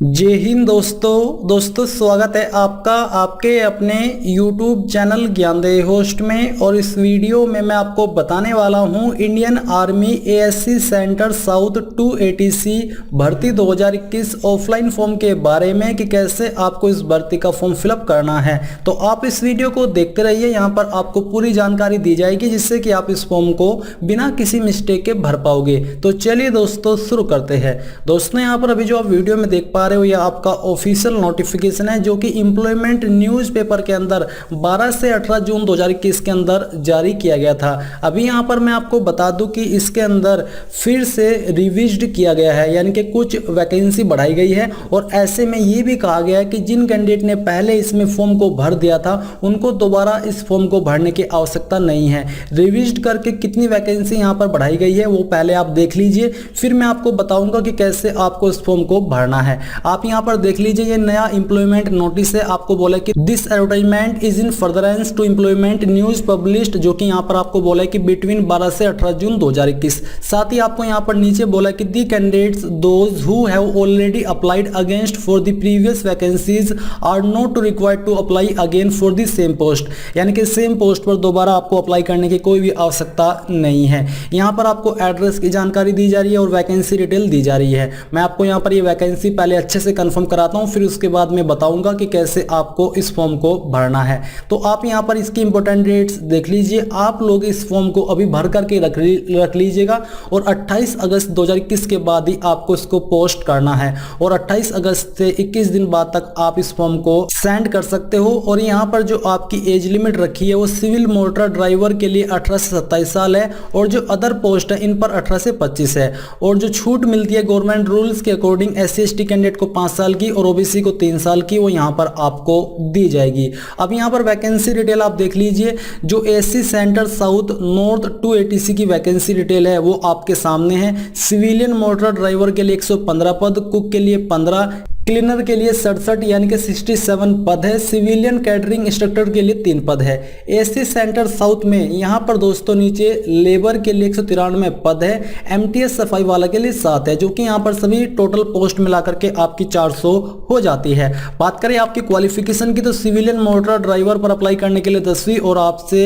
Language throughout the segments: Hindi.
जय हिंद दोस्तों स्वागत है आपका आपके अपने YouTube चैनल ज्ञानदेह होस्ट में। और इस वीडियो में मैं आपको बताने वाला हूं Indian army ASC centre south 280C भर्ती 2021 ऑफलाइन फॉर्म के बारे में कि कैसे आपको इस भर्ती का फॉर्म फिलअप करना है। तो आप इस वीडियो को देखते रहिए, यहाँ पर आपको पूरी जानकारी दी जाएगी जिससे कि आप इस फॉर्म को बिना किसी मिस्टेक के भर पाओगे। तो चलिए दोस्तों शुरू करते हैं। दोस्तों यहाँ पर अभी जो आप वीडियो में देख पा रहे हो, यह आपका ऑफिशियल नोटिफिकेशन है जो कि एम्प्लॉयमेंट न्यूज़पेपर के अंदर 12 से 18 जून 2021 के अंदर जारी किया गया था। अभी यहाँ पर मैं आपको बता दूं कि इसके अंदर फिर से रिविज्ड किया गया है, यानी कि कुछ वैकेंसी बढ़ाई गई है। और ऐसे में ये भी कहा गया है कि जिन कैंडिडेट ने पहले इसमें फॉर्म को भर दिया था उनको दोबारा इस फॉर्म को भरने की आवश्यकता नहीं है। रिविज्ड करके कितनी वैकेंसी यहाँ पर बढ़ाई गई है वो पहले आप देख लीजिए, फिर मैं आपको बताऊंगा कि कैसे आपको इस फॉर्म को भरना है। आप यहाँ पर देख लीजिए, ये नया एम्प्लॉयमेंट नोटिस है। आपको बोला कि this advertisement is in furtherance to employment news published, जो कि यहाँ पर आपको बोला है कि बिटवीन 12 से 18 जून 2021। साथ ही आपको यहाँ पर नीचे बोला कि the candidates those who have already applied against for the previous vacancies are not required to apply again for the same post, यानी कि सेम पोस्ट पर दोबारा आपको अप्लाई करने की कोई भी आवश्यकता नहीं है। यहाँ पर आपको एड्रेस की जानकारी दी जा रही है और वैकेंसी डिटेल दी जा रही है। मैं आपको यहाँ पर ये वैकेंसी पहले अच्छे से कंफर्म कराता हूं, फिर उसके बाद मैं बताऊंगा कि कैसे आपको इस फॉर्म को भरना है। तो आप यहां पर इसकी इंपॉर्टेंट डेट्स देख लीजिए। आप लोग इस फॉर्म को अभी भर करके रख लीजिएगा और 28 अगस्त 2021 के बाद ही आपको इसको पोस्ट करना है। और 28 अगस्त से 21 दिन बाद तक आप इस फॉर्म को सेंड कर सकते हो। और यहां पर जो आपकी एज लिमिट रखी है वो सिविल मोटर ड्राइवर के लिए 18 से 27 साल है, और जो अदर पोस्ट है इन पर 18 से 25 है। और जो छूट मिलती है गवर्नमेंट रूल्स के अकॉर्डिंग SC/ST कैंडिडेट को 5 साल की और OBC को 3 साल की, वो यहाँ पर आपको दी जाएगी। अब यहाँ पर वैकेंसी डिटेल आप देख लीजिए। जो ASC centre south north 280C की वैकेंसी डिटेल है वो आपके सामने है। सिविलियन मोटर ड्राइवर के लिए 115 पद, कुक के लिए 15, क्लीनर के लिए 67 यानी कि 67 पद है। सिविलियन कैटरिंग इंस्ट्रक्टर के लिए 3 पद है। ASC सेंटर साउथ में यहाँ पर दोस्तों नीचे लेबर के लिए 193 पद है। MTS सफाई वाला के लिए 7 है, जो कि यहाँ पर सभी टोटल पोस्ट मिलाकर के आपकी 400 हो जाती है। बात करें आपकी क्वालिफिकेशन की, तो सिविलियन मोटर ड्राइवर पर अप्लाई करने के लिए 10वीं और आपसे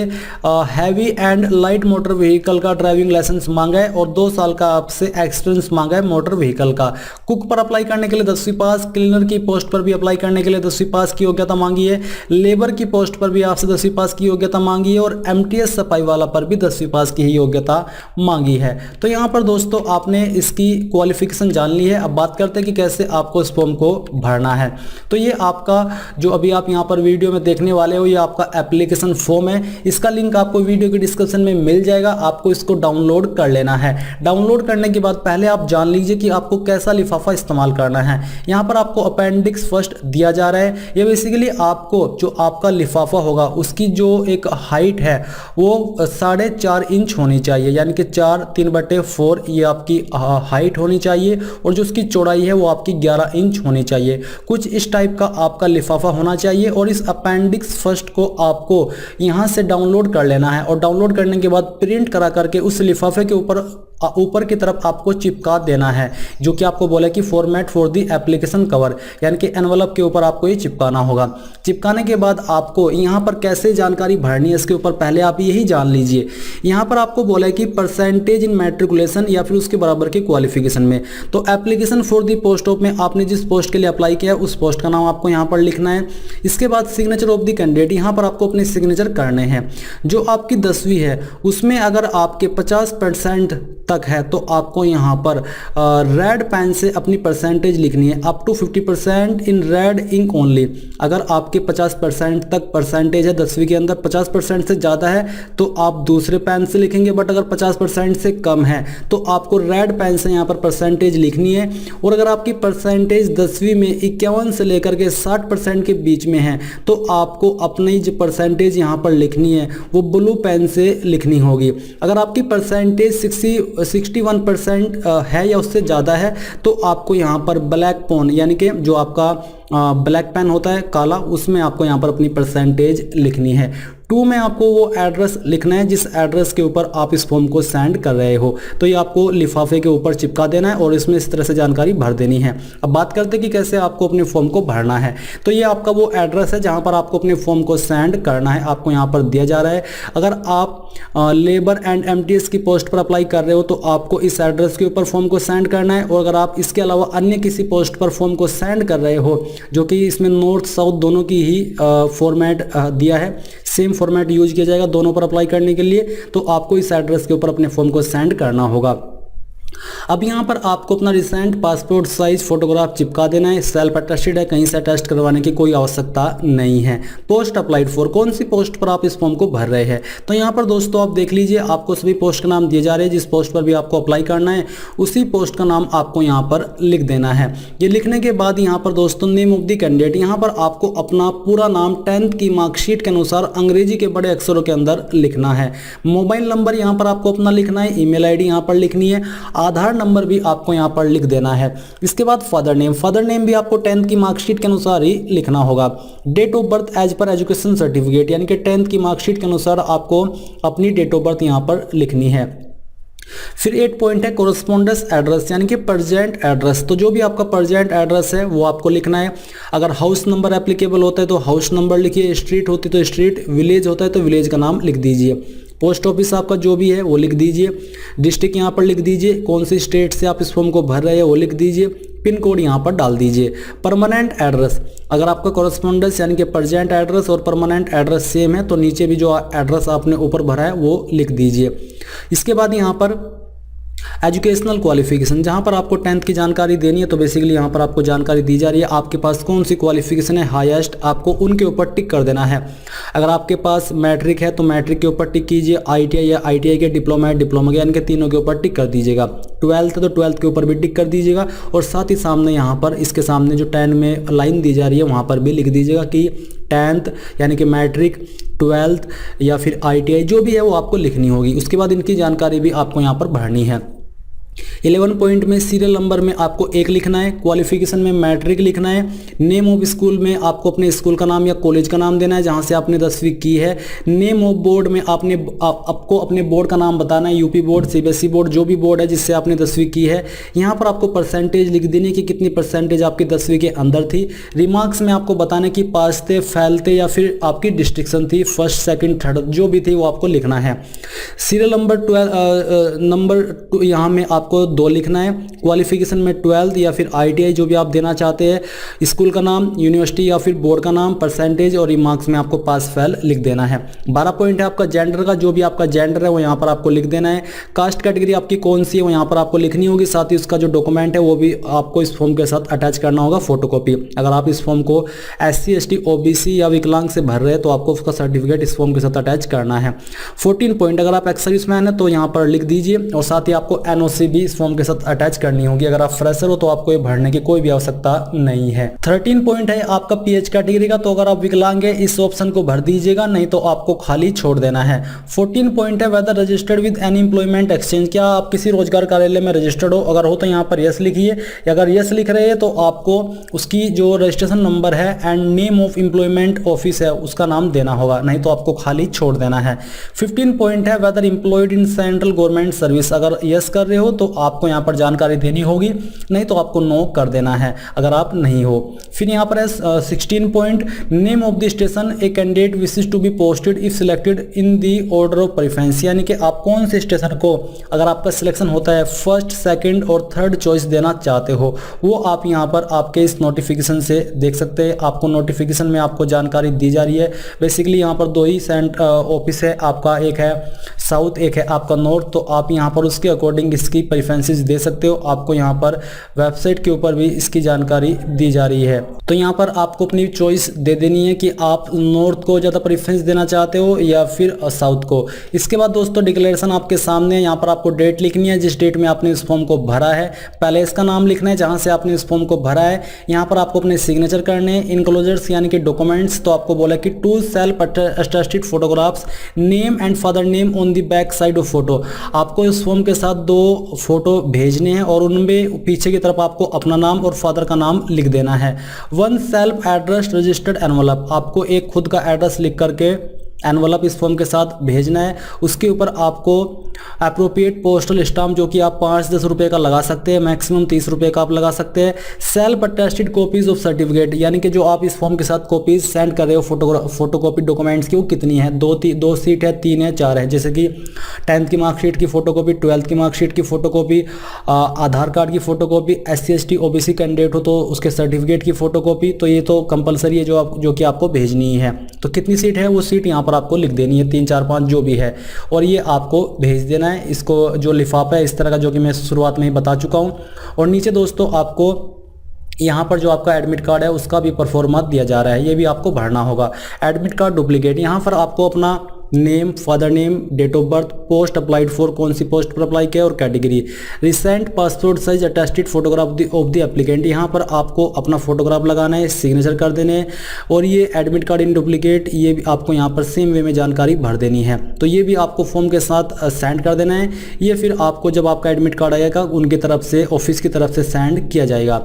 heavy and light motor vehicle का ड्राइविंग लाइसेंस मांगा है और 2 साल का आपसे एक्सपीरियंस मांगा है मोटर व्हीकल का। कुक पर अप्लाई करने के लिए 10वीं पास, क्लीनर की पोस्ट पर भी अप्लाई करने के लिए 10वीं पास की योग्यता मांगी है। लेबर की पोस्ट पर भी आपसे 10वीं पास की योग्यता मांगी है और MTS सफाई वाला पर भी 10वीं पास की ही योग्यता मांगी है। तो यहाँ पर दोस्तों आपने इसकी क्वालिफिकेशन जान ली है। अब बात करते हैं कि कैसे आपको इस फॉर्म को भरना है। तो ये आपका जो अभी आप यहाँ पर वीडियो में देखने वाले हो, ये आपका एप्लीकेशन फॉर्म है। इसका लिंक आपको वीडियो के डिस्क्रिप्शन में मिल जाएगा। आपको इसको डाउनलोड कर लेना है। डाउनलोड करने के बाद पहले आप जान लीजिए कि आपको कैसा लिफाफा इस्तेमाल करना है। यहाँ पर आपको अपेंडिक्स फर्स्ट दिया जा रहा है। ये बेसिकली आपको जो आपका लिफाफा होगा उसकी जो एक हाइट है वो 4.5 इंच होनी चाहिए, यानी कि 4/3/4 ये आपकी हाइट होनी चाहिए। और जो उसकी चौड़ाई है वो आपकी 11 इंच होनी चाहिए। कुछ इस टाइप का आपका लिफाफा होना चाहिए। और इस अपेंडिक्स फर्स्ट को आपको यहाँ से डाउनलोड कर लेना है। और डाउनलोड करने के बाद प्रिंट करा करके उस लिफाफे के ऊपर की तरफ आपको चिपका देना है, जो कि आपको बोला कि format for the application cover, यानी कि एनवलप के ऊपर आपको ये चिपकाना होगा। चिपकाने के बाद आपको यहाँ पर कैसे जानकारी भरनी है इसके ऊपर पहले आप यही जान लीजिए। यहाँ पर आपको बोला है कि परसेंटेज इन मैट्रिकुलेशन या फिर उसके बराबर के क्वालिफिकेशन में। तो application for the post of में आपने जिस पोस्ट के लिए अप्लाई किया है उस पोस्ट का नाम आपको यहाँ पर लिखना है। इसके बाद सिग्नेचर ऑफ द कैंडिडेट, यहाँ पर आपको अपने सिग्नेचर करने हैं। जो आपकी 10वीं है उसमें अगर आपके 50% तक है तो आपको यहाँ पर रेड पेन से अपनी परसेंटेज लिखनी है। Up to 50% in red ink only. अगर आपके 50% तक परसेंटेज है 10वीं के अंदर, 50% से ज़्यादा है तो आप दूसरे पेन से लिखेंगे। बट अगर 50% से कम है तो आपको रेड पेन से यहाँ पर परसेंटेज लिखनी है। और अगर आपकी परसेंटेज 10वीं में 51 से लेकर के 60% के बीच में है तो आपको अपनी जो परसेंटेज यहाँ पर लिखनी है वो ब्लू पेन से लिखनी होगी। अगर आपकी परसेंटेज 61% है या उससे ज़्यादा है तो आपको यहाँ पर ब्लैक पेन, यानी कि जो आपका ब्लैक पेन होता है काला, उसमें आपको यहाँ पर अपनी परसेंटेज लिखनी है। 2 में आपको वो एड्रेस लिखना है जिस एड्रेस के ऊपर आप इस फॉर्म को सेंड कर रहे हो। तो ये आपको लिफाफे के ऊपर चिपका देना है और इसमें इस तरह से जानकारी भर देनी है। अब बात करते हैं कि कैसे आपको अपने फॉर्म को भरना है। तो ये आपका वो एड्रेस है जहां पर आपको अपने फॉर्म को सेंड करना है, आपको यहाँ पर दिया जा रहा है। अगर आप लेबर एंड एमटीएस की पोस्ट पर अप्लाई कर रहे हो तो आपको इस एड्रेस के ऊपर फॉर्म को सेंड करना है, और अगर आप इसके अलावा अन्य किसी पोस्ट पर फॉर्म को सेंड कर रहे हो जो कि इसमें नॉर्थ साउथ दोनों की ही फॉर्मेट दिया है, सेम फॉर्मेट यूज किया जाएगा दोनों पर अप्लाई करने के लिए, तो आपको इस एड्रेस के ऊपर अपने फॉर्म को सेंड करना होगा। अब यहाँ पर आपको अपना रिसेंट पासपोर्ट साइज फोटोग्राफ चिपका देना है। सेल्फ अटेस्टेड है, कहीं से अटेस्ट करवाने की कोई आवश्यकता नहीं है। पोस्ट अप्लाइड फॉर, कौन सी पोस्ट पर आप इस फॉर्म को भर रहे हैं। तो यहाँ पर दोस्तों आप देख लीजिए, आपको सभी पोस्ट का नाम दिए जा रहे हैं। जिस पोस्ट पर भी आपको अप्लाई करना है उसी पोस्ट का नाम आपको यहाँ पर लिख देना है। ये लिखने के बाद यहाँ पर दोस्तों नेम ऑफ द कैंडिडेट, यहाँ पर आपको अपना पूरा नाम 10th की मार्कशीट के अनुसार अंग्रेजी के बड़े अक्षरों के अंदर लिखना है। मोबाइल नंबर यहाँ पर आपको अपना लिखना है, ईमेल आईडी यहाँ पर लिखनी है, आधार नंबर भी आपको यहां पर लिख देना है। इसके बाद फादर नेम भी आपको 10th की मार्कशीट के अनुसार ही लिखना होगा। Date of birth as per education certificate, यानी कि 10th की मार्कशीट के अनुसार आपको अपनी डेट ऑफ बर्थ यहां पर लिखनी है। फिर 8 पॉइंट है कोरस्पोंडेंस एड्रेस, यानी कि प्रेजेंट एड्रेस। तो जो भी आपका प्रेजेंट एड्रेस है वो आपको लिखना है। अगर हाउस नंबर एप्लीकेबल होता है तो हाउस नंबर लिखिए, स्ट्रीट होती तो स्ट्रीट, विलेज होता है तो विलेज का नाम लिख दीजिए। पोस्ट ऑफिस आपका जो भी है वो लिख दीजिए। डिस्ट्रिक्ट यहाँ पर लिख दीजिए, कौन सी स्टेट से आप इस फॉर्म को भर रहे हैं वो लिख दीजिए। पिन कोड यहाँ पर डाल दीजिए। परमानेंट एड्रेस, अगर आपका कॉरेस्पॉन्डेंस यानी कि प्रेजेंट एड्रेस और परमानेंट एड्रेस सेम है तो नीचे भी जो एड्रेस आपने ऊपर भरा है वो लिख दीजिए। इसके बाद यहाँ पर एजुकेशनल क्वालिफिकेशन, जहां पर आपको 10th की जानकारी देनी है तो बेसिकली यहां पर आपको जानकारी दी जा रही है आपके पास कौन सी क्वालिफिकेशन है हाईएस्ट, आपको उनके ऊपर टिक कर देना है। अगर आपके पास मैट्रिक है तो मैट्रिक के ऊपर टिक कीजिए, आईटीआई या आईटीआई के डिप्लोमा है डिप्लोमा के, इनके तीनों के ऊपर टिक कर दीजिएगा। 12th है तो 12th के ऊपर भी टिक कर दीजिएगा, और साथ ही सामने यहाँ पर इसके सामने जो 10 में लाइन दी जा रही है वहाँ पर भी लिख दीजिएगा कि 10th यानी कि मैट्रिक, 12th या फिर आईटीआई जो भी है वो आपको लिखनी होगी। उसके बाद इनकी जानकारी भी आपको यहाँ पर भरनी है। 11 पॉइंट में सीरियल नंबर में आपको 1 लिखना है, क्वालिफिकेशन में मैट्रिक लिखना है, नेम ऑफ स्कूल में आपको अपने स्कूल का नाम या कॉलेज का नाम देना है जहां से आपने 10वीं की है। नेम ऑफ बोर्ड में आपको अपने बोर्ड का नाम बताना है, यूपी बोर्ड, सीबीएसई बोर्ड, जो भी बोर्ड है जिससे आपने 10वीं की है। यहाँ पर आपको परसेंटेज लिख देनी है कि कितनी परसेंटेज आपकी 10वीं के अंदर थी। रिमार्क्स में आपको बताना कि पास थे, फेल थे या फिर आपकी डिस्ट्रिक्शन थी, फर्स्ट सेकंड थर्ड जो भी थी वो आपको लिखना है। सीरियल नंबर यहाँ में आपको 2 लिखना है। क्वालिफिकेशन में 12th या फिर आईटीआई जो भी आप देना चाहते हैं, स्कूल का नाम, यूनिवर्सिटी या फिर बोर्ड का नाम, परसेंटेज, और रिमार्क्स में आपको पास फेल लिख देना है। 12 पॉइंट है आपका जेंडर का, जो भी आपका जेंडर है वो यहाँ पर आपको लिख देना है। कास्ट कैटेगरी आपकी कौन सी है वो यहाँ पर आपको लिखनी होगी, साथ ही उसका जो डॉक्यूमेंट है वो भी आपको इस फॉर्म के साथ अटैच करना होगा, फोटोकॉपी। अगर आप इस फॉर्म को SC ST OBC या विकलांग से भर रहे हैं तो आपको उसका सर्टिफिकेट इस फॉर्म के साथ अटैच करना है। 14 पॉइंट, अगर आप एक्स सर्विसमैन है तो यहाँ पर लिख दीजिए, और साथ ही आपको NOC भी इस फॉर्म के साथ अटैच करनी होगी। अगर आप फ्रेशर हो तो आपको ये भरने की कोई भी आवश्यकता नहीं है। 13 पॉइंट है आपका PH कैटेगरी का, तो अगर आप विकलांग है इस ऑप्शन को भर दीजिएगा, नहीं तो आपको खाली छोड़ देना है। 14 पॉइंट है whether registered with any employment exchange, क्या आप किसी रोजगार कार्यालय में रजिस्टर्ड हो, अगर हो तो यहाँ पर यस लिखिए। अगर यस लिख रहे हैं तो आपको उसकी जो रजिस्ट्रेशन नंबर है and name of employment office है उसका नाम देना होगा, नहीं तो आपको खाली छोड़ देना है। 15 पॉइंट है whether employed in central government service, अगर यस कर रहे हो तो आपको यहाँ पर जानकारी देनी होगी, नहीं तो आपको नो कर देना है अगर आप नहीं हो। फिर यहाँ पर है 16 point, name of the station a candidate wishes to be posted if selected in the order of preference, यानी कि आप कौन से स्टेशन को अगर आपका सिलेक्शन होता है फर्स्ट, सेकंड और थर्ड चॉइस देना चाहते हो, वो आप यहाँ पर आपके इस नोटिफिकेशन से देख सकते हैं। आपको नोटिफिकेशन में आपको जानकारी दी जा रही है। बेसिकली यहाँ पर 2 ही ऑफिस है आपका, एक है साउथ, एक है आपका नॉर्थ, तो आप यहाँ पर उसके अकॉर्डिंग इसकी प्रेफरेंसेस दे सकते हो। आपको यहाँ पर वेबसाइट के ऊपर भी इसकी जानकारी दी जा रही है। तो यहाँ पर आपको अपनी चॉइस दे देनी है कि आप नॉर्थ को ज़्यादा प्रेफरेंस देना चाहते हो या फिर साउथ को। इसके बाद दोस्तों डिक्लेरेशन आपके सामने, यहाँ पर आपको डेट लिखनी है जिस डेट में आपने इस फॉर्म को भरा है, पहले इसका नाम लिखना है जहाँ से आपने इस फॉर्म को भरा है। यहाँ पर आपको अपने सिग्नेचर करने हैं। इनक्लोजर्स यानी कि डॉक्यूमेंट्स, तो आपको बोला कि 2 self attested photographs, name and father name on the back side of photo, आपको इस फॉर्म के साथ 2 फोटो भेजने हैं और उनमें पीछे की तरफ आपको अपना नाम और फादर का नाम लिख देना है। 1 सेल्फ एड्रेस रजिस्टर्ड एनवलप, आपको एक खुद का एड्रेस लिख करके एनवलप इस फॉर्म के साथ भेजना है। उसके ऊपर आपको अप्रोप्रिएट पोस्टल स्टाम्प जो कि आप 5-10 रुपये का लगा सकते हैं, मैक्सिमम 30 रुपये का आप लगा सकते हैं। Self attested copies of certificate, यानी कि जो आप इस फॉर्म के साथ कॉपीज सेंड कर रहे हो फोटोकॉपी डॉक्यूमेंट्स की, वो कितनी है, 2 सीट है, 3 है, 4 है। जैसे कि 10th की मार्कशीट की फोटोकॉपी, 12th की मार्कशीट की फोटोकॉपी, आधार कार्ड की photocopy, SC ST OBC candidate हो तो उसके सर्टिफिकेट की फोटोकॉपी, तो ये तो कंपलसरी है जो कि आपको भेजनी है। तो कितनी सीट है वो सीट यहाँ पर आपको लिख देनी है, 3 4 5 जो भी है, और ये आपको भेज देना है। इसको जो लिफाफा है इस तरह का, जो कि मैं शुरुआत में ही बता चुका हूँ। और नीचे दोस्तों आपको यहाँ पर जो आपका एडमिट कार्ड है उसका भी परफॉर्मा दिया जा रहा है, ये भी आपको भरना होगा। एडमिट कार्ड डुप्लीकेट, यहाँ पर आपको अपना name, father name, date of birth, post applied for, कौन सी पोस्ट पर अप्लाई किया, और category, recent passport size attested photograph of the applicant, यहाँ पर आपको अपना फोटोग्राफ लगाना है, सिग्नेचर कर देने हैं। और ये एडमिट कार्ड इन डुप्लीकेट, ये भी आपको यहाँ पर सेम वे में जानकारी भर देनी है। तो ये भी आपको फॉर्म के साथ सेंड कर देना है। ये फिर आपको जब आपका एडमिट कार्ड आएगा उनकी तरफ से, ऑफिस की तरफ से सेंड किया जाएगा।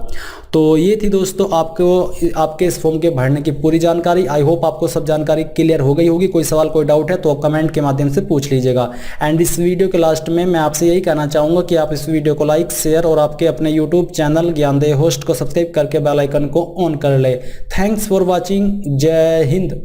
तो ये थी दोस्तों आपके इस फॉर्म के भरने की पूरी जानकारी। आई होप आपको सब जानकारी क्लियर हो गई होगी। कोई सवाल, कोई डाउट है तो आप कमेंट के माध्यम से पूछ लीजिएगा। एंड इस वीडियो के लास्ट में मैं आपसे यही कहना चाहूँगा कि आप इस वीडियो को लाइक, शेयर और आपके अपने यूट्यूब चैनल ज्ञानदेह होस्ट को सब्सक्राइब करके बेल आइकन को ऑन कर ले। Thanks for watching. जय हिंद।